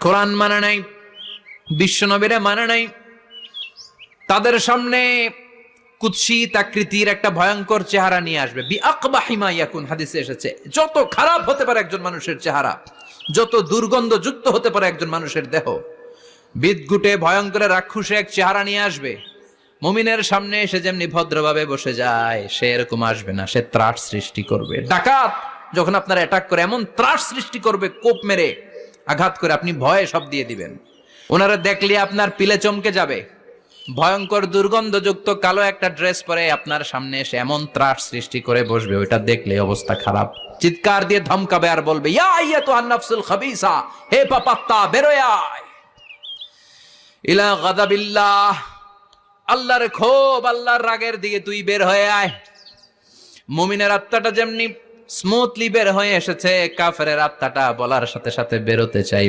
কোরআন মানে নাই, বিশ্বনবীরে মানে নাই, তাদের সামনে কুৎসিত আকৃতির একটা ভয়ঙ্কর চেহারা নিয়ে আসবে। বিআকবাহি মা ইয়াকুন, হাদিসে এসেছে যত খারাপ হতে পারে একজন মানুষের চেহারা, যত দুর্গন্ধযুক্ত হতে পারে একজন মানুষের দেহ, বিদঘুটে ভয়ঙ্কর রাক্ষসে এক চেহারা নিয়ে আসবে। মুমিনের সামনে এসে যেমনি ভদ্রভাবে বসে যায়, সে এরকম আসবে না, সে ত্রাস সৃষ্টি করবে। ডাকাত যখন আপনার অ্যাটাক করে এমন ত্রাস সৃষ্টি করবে, কোপ মেরে আঘাত করে আপনি ভয়ে সব দিয়ে দিবেন। ওনারা দেখলে আপনার পিলে চমকে যাবে। ভয়ঙ্কর দুর্গন্ধযুক্ত কালো একটা ড্রেস পরে আপনার সামনে এসে এমন ত্রাস সৃষ্টি করে বসবে, ওইটা দেখলে অবস্থা খারাপ। চিৎকার দিয়ে ধমকাবে আর বলবে, ইয়া আইয়াতুহান নাফসুল খাবিসা, হে পাপাত্তা বেরোয় আয় ইলা গাদাবিল্লাহ, আল্লাহর ক্ষোভ, আল্লাহর রাগের দিকে তুই বের হয়ে আয়। মুমিনের আত্মাটা যেমনি স্মুথলি বের হয়ে এসেছে, কাফেরের আত্মাটা বলার সাথে সাথে বেরোতে চাই।